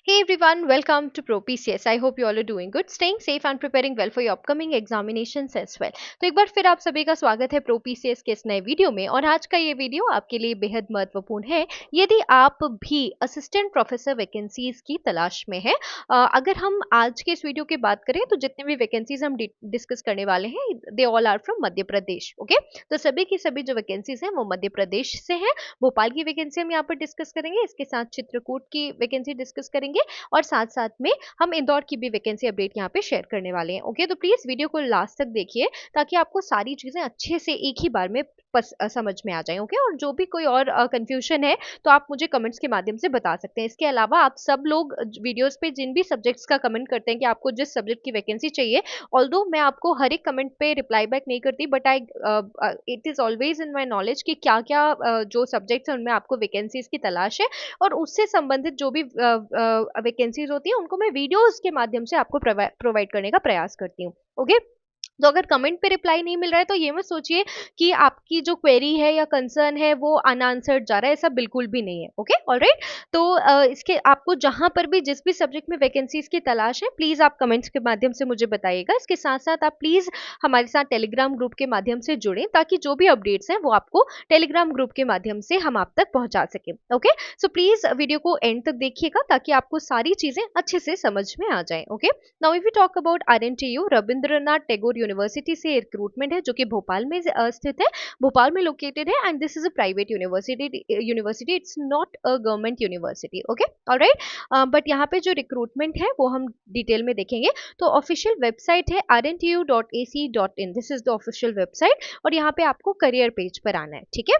Hey everyone, welcome to Pro PCS. I hope you all are doing good, staying safe and preparing well for your upcoming examinations as well. तो एक बार फिर आप सभी का स्वागत है प्रो पीसीएस के इस नए वीडियो में और आज का ये वीडियो आपके लिए बेहद महत्वपूर्ण है यदि आप भी असिस्टेंट प्रोफेसर वैकेंसीज की तलाश में हैं। अगर हम आज के इस वीडियो की बात करें तो जितने भी वैकेंसीज हम डिस्कस करने वाले हैं they all are from Madhya Pradesh. Okay, तो सभी की सभी जो वैकेंसीज हैं वो मध्य प्रदेश से हैं। भोपाल की वैकेंसी हम यहाँ पर डिस्कस करेंगे, इसके साथ चित्रकूट की वैकेंसी डिस्कस करेंगे और साथ साथ में हम इंदौर की भी वैकेंसी अपडेट यहाँ पे शेयर करने वाले हैं। ओके, तो प्लीज वीडियो को लास्ट तक देखिए ताकि आपको सारी चीजें अच्छे से एक ही बार में समझ में आ जाए। ओके, और जो भी कोई और कंफ्यूजन है तो आप मुझे कमेंट्स के माध्यम से बता सकते हैं। इसके अलावा आप सब लोग वीडियोस पे जिन भी सब्जेक्ट्स का कमेंट करते हैं कि आपको जिस सब्जेक्ट की वैकेंसी चाहिए, ऑल्दो मैं आपको हर एक कमेंट पे रिप्लाई बैक नहीं करती, but I it is always in my knowledge कि क्या क्या जो सब्जेक्ट्स हैं उनमें आपको वैकेंसीज की तलाश है और उससे संबंधित जो भी वैकेंसीज होती है उनको मैं वीडियोस के माध्यम से आपको प्रोवाइड करने का प्रयास करती हूँ। ओके, तो अगर कमेंट पे रिप्लाई नहीं मिल रहा है तो ये मत सोचिए कि आपकी जो क्वेरी है या कंसर्न है वो अनआंसर्ड जा रहा है, ऐसा बिल्कुल भी नहीं है। Okay, alright. तो इसके आपको जहां पर भी जिस भी सब्जेक्ट में वैकेंसीज की तलाश है प्लीज आप कमेंट्स के माध्यम से मुझे बताइएगा। इसके साथ साथ आप प्लीज हमारे साथ टेलीग्राम ग्रुप के माध्यम से जुड़ें ताकि जो भी अपडेट्स हैं वो आपको टेलीग्राम ग्रुप के माध्यम से हम आप तक पहुंचा सकें। ओके, सो प्लीज वीडियो को एंड तक देखिएगा ताकि आपको सारी चीजें अच्छे से समझ में आ जाए। Okay, now if you talk about RNTU, Rabindranath Tagore university से रिक्रूटमेंट है जो कि भोपाल में स्थित है, भोपाल में लोकेटेड है and this is a private university it's not a government university. Okay, alright. But यहाँ पे जो रिक्रूटमेंट है वो हम डिटेल में देखेंगे। तो ऑफिशियल वेबसाइट है rntu.ac.in, this is the official website और यहाँ पे आपको करियर पेज पर आना है। ठीक है,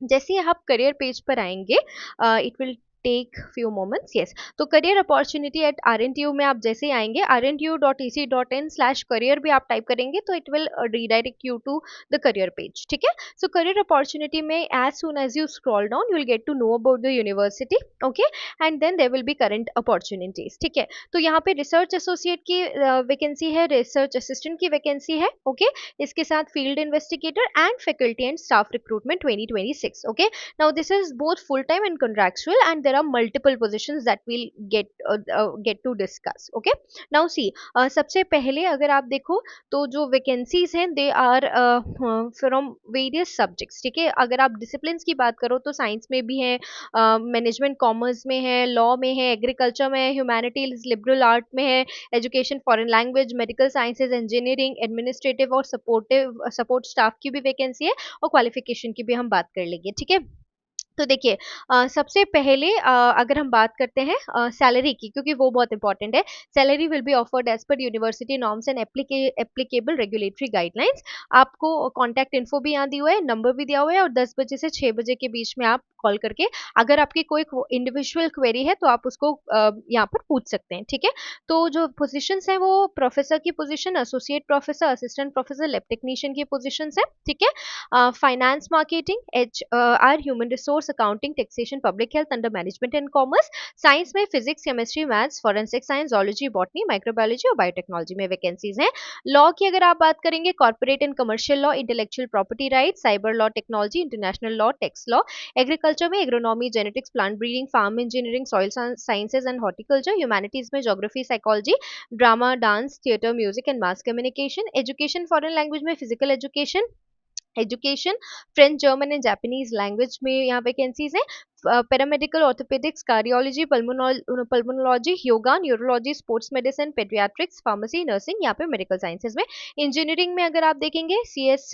जैसे ही आप करियर पेज पर आएंगे it will take few moments. Yes, तो करियर अपॉर्चुनिटी एट आरएनटीयू में आप जैसे ही आएंगे rntu.ac.in/career भी आप टाइप करेंगे तो it will redirect you to the career page. ठीक है, सो करियर अपॉर्चुनिटी में as soon as you scroll down you will get to know about the university. Okay, and then there will be current opportunities. ठीक है, तो यहाँ पे research associate की vacancy है, रिसर्च असिस्टेंट की वैकेंसी है। ओके, इसके साथ field investigator and faculty and staff recruitment 2026। Okay, now this is both full time and contractual and there are multiple positions that we'll get to discuss. Okay, now see, सबसे पहले अगर आप देखो तो जो वैकेंसीज हैं they are from various subjects. ठीक है, अगर आप डिसिप्लिन की बात करो तो साइंस में भी है, मैनेजमेंट कॉमर्स में है, लॉ में है, एग्रीकल्चर में है, ह्यूमैनिटीज लिबरल आर्ट में है, education foreign language, medical sciences, engineering, administrative और सपोर्ट स्टाफ की भी वैकेंसी है और क्वालिफिकेशन की भी हम बात कर लेंगे। ठीक है, तो देखिए सबसे पहले अगर हम बात करते हैं सैलरी की, क्योंकि वो बहुत इंपॉर्टेंट है। Salary will be offered as per university norms and applicable regulatory guidelines. आपको कॉन्टैक्ट इन्फो भी यहाँ दी हुआ है, नंबर भी दिया हुआ है और 10 बजे से 6 बजे के बीच में आप कॉल करके अगर आपकी कोई इंडिविजुअल क्वेरी है तो आप उसको यहाँ पर पूछ सकते हैं। ठीक है, तो जो पोजिशंस हैं वो प्रोफेसर की position, associate professor, assistant professor, lab technician की पोजिशंस है। ठीक है, finance, marketing, HR, human resource, accounting, taxation, public health under management and commerce. Science में physics, chemistry, maths, forensic science, zoology, botany, microbiology और biotechnology में vacancies हैं। Law की अगर आप बात करेंगे, corporate and commercial law, intellectual property right, cyber law, technology, international law, tax law. Agriculture में agronomy, genetics, plant breeding, farm engineering, soil sciences and horticulture. Humanities में geography, psychology, drama, dance, theatre, music and mass communication. Education foreign language में physical education, French, German and Japanese language में यहाँ vacancies हैं। Paramedical, orthopaedics, cardiology, pulmonology, yoga, neurology, sports medicine, paediatrics, pharmacy, nursing, यहाँ पे medical sciences में। Engineering में अगर आप देखेंगे CS,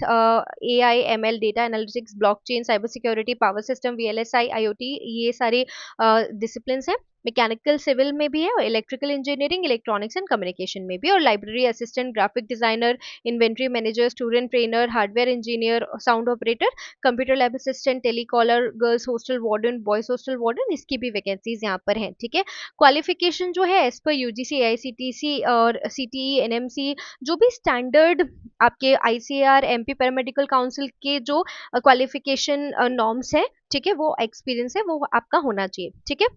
AI, ML, data analytics, blockchain, cyber security, power system, VLSI, IoT, ये सारे डिसिप्लिन हैं। मैकेनिकल सिविल में भी है और electrical engineering, electronics and communication में भी, और library assistant, graphic designer, inventory manager, student trainer, hardware engineer, sound operator, computer lab assistant, telecaller, girls hostel warden, boys hostel warden, इसकी भी वैकेंसीज यहाँ पर हैं। ठीक है, क्वालिफिकेशन जो है एज पर UGC, AICTC और CTE, NMC, जो भी स्टैंडर्ड आपके ICAR, MP पैरामेडिकल काउंसिल के जो क्वालिफिकेशन नॉर्म्स है, ठीक है, वो एक्सपीरियंस है वो आपका होना चाहिए। ठीक है,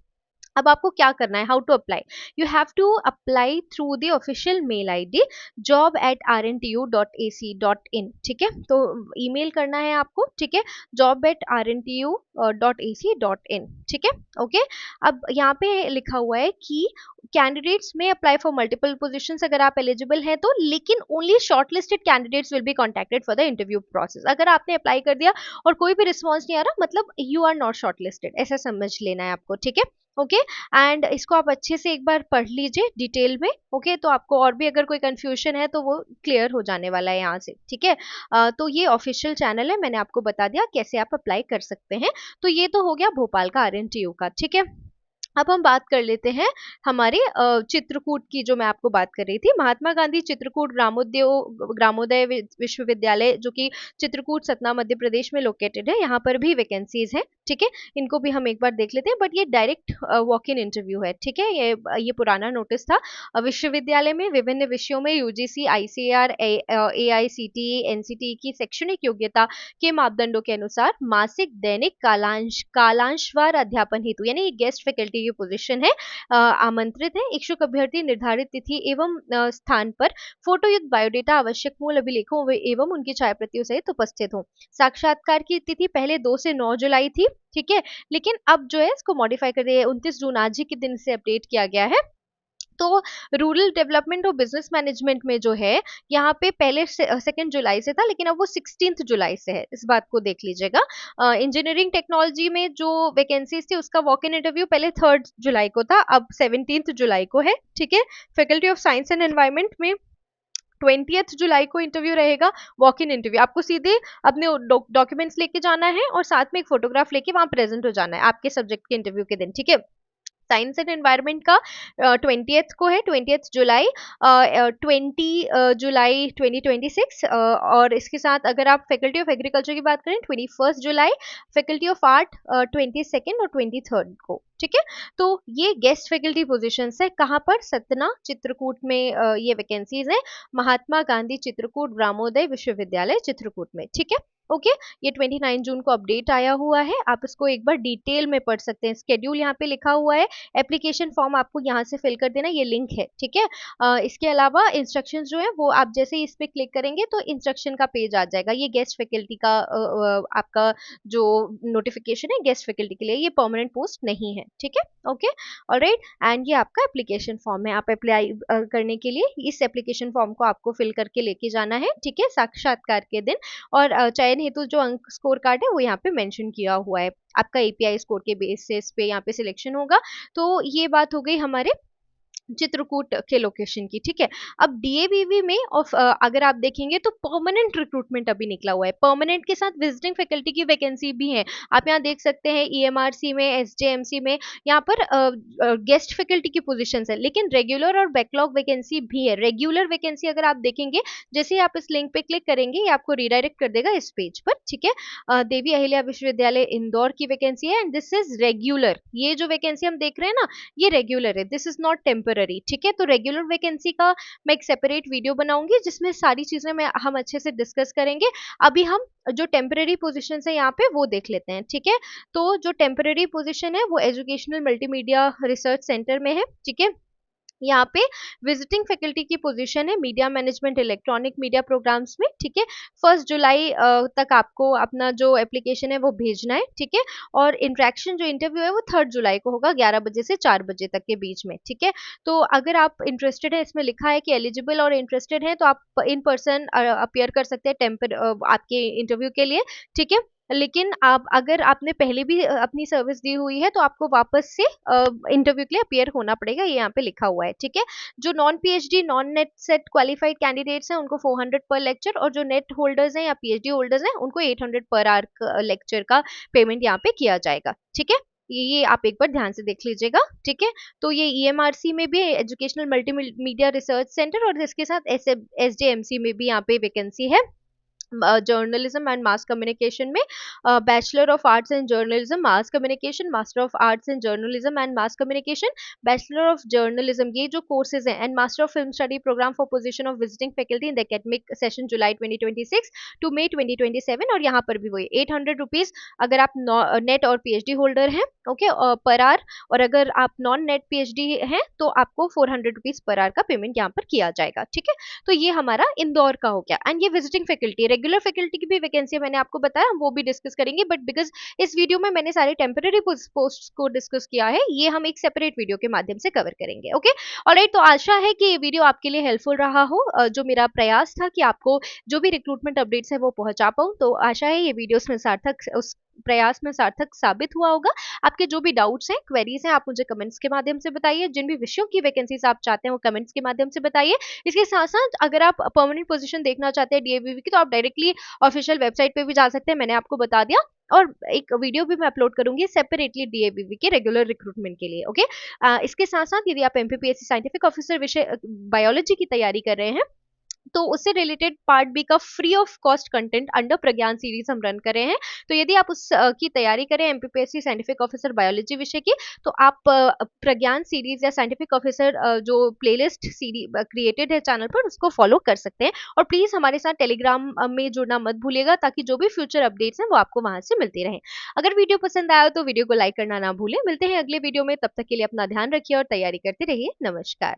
अब आपको क्या करना है, how to apply, you have to apply through the official mail ID job@rntu.ac.in, ठीक है, तो ईमेल करना है आपको, ठीक है, job@rntu.ac.in, ठीक है, ओके। अब यहाँ पे लिखा हुआ है कि कैंडिडेट्स में अप्लाई फॉर मल्टीपल पोजीशंस, अगर आप एलिजिबल हैं तो, लेकिन only shortlisted candidates will be contacted for the interview process. अगर आपने अप्लाई कर दिया और कोई भी रिस्पॉन्स नहीं आ रहा, मतलब यू आर नॉट शॉर्टलिस्टेड, ऐसा समझ लेना है आपको, ठीक है, ओके। एंड इसको आप अच्छे से एक बार पढ़ लीजिए डिटेल में, ओके, तो आपको और भी अगर कोई कंफ्यूजन है तो वो क्लियर हो जाने वाला है यहाँ से, ठीक है। तो ये ऑफिशियल चैनल है, मैंने आपको बता दिया कैसे आप अप्लाई कर सकते हैं। तो ये तो हो गया भोपाल का आरएनटीयू का, ठीक है। अब हम बात कर लेते हैं हमारे चित्रकूट की, जो मैं आपको बात कर रही थी, महात्मा गांधी चित्रकूट ग्रामोदय विश्वविद्यालय, जो कि चित्रकूट सतना मध्य प्रदेश में लोकेटेड है, यहाँ पर भी वैकेंसीज हैं, ठीक है। इनको भी हम एक बार देख लेते हैं, बट ये डायरेक्ट वॉक इन इंटरव्यू है, ठीक है। ये पुराना नोटिस था। विश्वविद्यालय में विभिन्न विषयों में यूजीसी, आईसीएआर, एआईसीटीई, एनसीटीई की शैक्षणिक योग्यता के मापदंडों के अनुसार मासिक, दैनिक, कालांशवार अध्यापन हेतु, यानी गेस्ट फैकल्टी की पोजीशन है, आमंत्रित है इच्छुक अभ्यर्थी निर्धारित तिथि एवं स्थान पर फोटोयुक्त बायोडेटा, आवश्यक मूल अभिलेखों एवं उनकी छायाप्रतियों सहित उपस्थित हो। साक्षात्कार की तिथि पहले 2 से 9 जुलाई थी, ठीक है, लेकिन अब जो है इसको मॉडिफाई कर दिया, 29 जून आज ही के दिन से अपडेट किया गया है। तो रूरल डेवलपमेंट और बिजनेस मैनेजमेंट में जो है, यहाँ पे पहले 2 जुलाई से था, लेकिन अब वो 16 जुलाई से है, इस बात को देख लीजिएगा। इंजीनियरिंग टेक्नोलॉजी में जो वैकेंसीज थी उसका वॉक इन इंटरव्यू पहले 3 जुलाई को था, अब 17 जुलाई को है, ठीक है। Faculty of science and environment में 20 जुलाई को इंटरव्यू रहेगा, वॉक इन इंटरव्यू। आपको सीधे अपने डॉक्यूमेंट्स लेके जाना है और साथ में एक फोटोग्राफ लेके वहां प्रेजेंट हो जाना है आपके सब्जेक्ट के इंटरव्यू के दिन, ठीक है। साइंस एंड एनवायरनमेंट का 20th को है, 20 जुलाई, 20 जुलाई 2026, और इसके साथ अगर आप फैकल्टी ऑफ एग्रीकल्चर की बात करें 21 जुलाई, फैकल्टी ऑफ आर्ट 22 और 23 को, ठीक है। तो ये गेस्ट फैकल्टी पोजीशंस है, कहाँ पर, सतना चित्रकूट में ये वैकेंसीज है, महात्मा गांधी चित्रकूट ग्रामोदय विश्वविद्यालय चित्रकूट में, ठीक है, ओके। ये 29 जून को अपडेट आया हुआ है, आप इसको एक बार डिटेल में पढ़ सकते हैं, स्केड्यूल यहाँ पे लिखा हुआ है, एप्लीकेशन फॉर्म आपको यहाँ से फिल कर देना, ये लिंक है, ठीक है। इसके अलावा इंस्ट्रक्शंस जो है वो आप जैसे ही इस पे क्लिक करेंगे तो इंस्ट्रक्शन का पेज आ जाएगा, ये गेस्ट फैकल्टी का आपका जो नोटिफिकेशन है गेस्ट फैकल्टी के लिए, ये परमानेंट पोस्ट नहीं है, ठीक है, ओके, ऑलराइट। एंड ये आपका एप्लीकेशन फॉर्म है, आप अप्लाई करने के लिए इस एप्लीकेशन फॉर्म को आपको फिल करके लेके जाना है, ठीक है, साक्षात्कार के दिन। और चयन हेतु जो अंक स्कोर कार्ड है वो यहाँ पे मेंशन किया हुआ है, आपका एपीआई स्कोर के बेसिस पे यहाँ पे सिलेक्शन होगा। तो ये बात हो गई हमारे चित्रकूट के लोकेशन की, ठीक है। अब डीएवीवी में अगर आप देखेंगे तो परमानेंट रिक्रूटमेंट अभी निकला हुआ है, परमानेंट के साथ विजिटिंग फैकल्टी की वैकेंसी भी है, आप यहाँ देख सकते हैं, ईएमआरसी में, एसजेएमसी में, यहाँ पर गेस्ट फैकल्टी की पोजीशंस है, लेकिन रेगुलर और बैकलॉग वैकेंसी भी है। रेगुलर वैकेंसी अगर आप देखेंगे, जैसे ही आप इस लिंक पे क्लिक करेंगे ये आपको रिडायरेक्ट कर देगा इस पेज पर, ठीक है। देवी अहिल्या विश्वविद्यालय इंदौर की वैकेंसी है, एंड दिस इज रेगुलर, ये जो वैकेंसी हम देख रहे हैं ना, ये रेगुलर है, दिस इज नॉट टेम्पररी, ठीक है। तो रेगुलर वैकेंसी का मैं एक सेपरेट वीडियो बनाऊंगी जिसमें सारी चीजें हम अच्छे से डिस्कस करेंगे। अभी हम जो टेम्पररी पोजीशन है यहाँ पे वो देख लेते हैं, ठीक है। तो जो टेम्पररी पोजीशन है वो एजुकेशनल मल्टीमीडिया रिसर्च सेंटर में है, ठीक है। यहाँ पे विजिटिंग फैकल्टी की पोजीशन है media management electronic media programs में, ठीक है। 1 जुलाई तक आपको अपना जो एप्लीकेशन है वो भेजना है, ठीक है। और इंटरेक्शन जो इंटरव्यू है वो 3 जुलाई को होगा, 11 बजे से 4 बजे तक के बीच में, ठीक है। तो अगर आप इंटरेस्टेड है, इसमें लिखा है कि एलिजिबल और इंटरेस्टेड है, तो आप इन पर्सन अपियर कर सकते हैं आपके इंटरव्यू के लिए, ठीक है। लेकिन आप अगर आपने पहले भी अपनी सर्विस दी हुई है तो आपको वापस से इंटरव्यू के लिए अपीयर होना पड़ेगा, ये यहाँ पे लिखा हुआ है, ठीक है। जो non PhD non net set qualified candidates हैं उनको 400 पर लेक्चर, और जो नेट होल्डर्स हैं या पीएचडी होल्डर्स हैं उनको 800 पर आवर लेक्चर का पेमेंट यहाँ पे किया जाएगा, ठीक है। ये आप एक बार ध्यान से देख लीजिएगा, ठीक है। तो ये ईएमआरसी में भी एजुकेशनल मल्टीमीडिया रिसर्च सेंटर, और इसके साथ एसजेएमसी में भी यहाँ पे वैकेंसी है, जर्नलिज्म एंड मास कम्युनिकेशन में bachelor of arts in journalism mass communication, master of arts in journalism and mass communication, bachelor of journalism, ये जो कोर्सेज हैं, and master of film study programme for position of visiting faculty in the academic session July 2026 to May 2027। और यहाँ पर भी वही 800 rupees अगर आप नेट और पीएचडी होल्डर हैं, ओके, पर आर, और अगर आप नॉन नेट पीएचडी हैं तो आपको 400 रुपीज पर आर का पेमेंट यहाँ पर किया जाएगा, ठीक है। तो ये हमारा इंदौर का हो गया। एंड ये विजिटिंग फैकल्टी, रेगुलर फैकल्टी की भी वैकेंसी मैंने आपको बताया, वो भी डिस्कस करेंगे, बट बिकॉज इस वीडियो में मैंने सारे टेम्पररी पोस्ट को डिस्कस किया है, ये हम एक सेपरेट वीडियो के माध्यम से कवर करेंगे, ओके। ऑलराइट, तो आशा है कि ये वीडियो आपके लिए हेल्पफुल रहा हो। जो मेरा प्रयास था कि आपको जो भी रिक्रूटमेंट अपडेट्स है वो पहुंचा पाऊं, तो आशा है ये वीडियो में सार्थक, उस प्रयास में सार्थक साबित हुआ होगा। आपके जो भी डाउट्स हैं, क्वेरीज हैं, आप मुझे कमेंट्स के माध्यम से बताइए। जिन भी विषयों की वैकेंसीज आप चाहते हैं वो कमेंट्स के माध्यम से बताइए। इसके साथ साथ अगर आप परमानेंट पोजीशन देखना चाहते हैं डीएवीवी की, तो आप डायरेक्टली ऑफिशियल वेबसाइट पे भी जा सकते हैं, मैंने आपको बता दिया। और एक वीडियो भी मैं अपलोड करूंगी सेपरेटली डीएवीवी के रेगुलर रिक्रूटमेंट के लिए, ओके। इसके साथ साथ यदि आप एमपीपीएससी साइंटिफिक ऑफिसर विषय बायोलॉजी की तैयारी कर रहे हैं, तो उससे रिलेटेड पार्ट बी का free of cost content under Pragyan series हम रन कर रहे हैं। तो यदि आप उस की तैयारी करें एमपीपीएससी साइंटिफिक ऑफिसर बायोलॉजी विषय की, तो आप प्रज्ञान सीरीज या साइंटिफिक ऑफिसर जो प्लेलिस्ट सीरीज क्रिएटेड है चैनल पर, उसको फॉलो कर सकते हैं। और प्लीज हमारे साथ टेलीग्राम में जुड़ना मत भूलिएगा, ताकि जो भी फ्यूचर अपडेट्स हैं वो आपको वहां से मिलते रहें। अगर वीडियो पसंद आया तो वीडियो को लाइक करना ना भूलें। मिलते हैं अगले वीडियो में, तब तक के लिए अपना ध्यान रखिए और तैयारी करते रहिए। नमस्कार।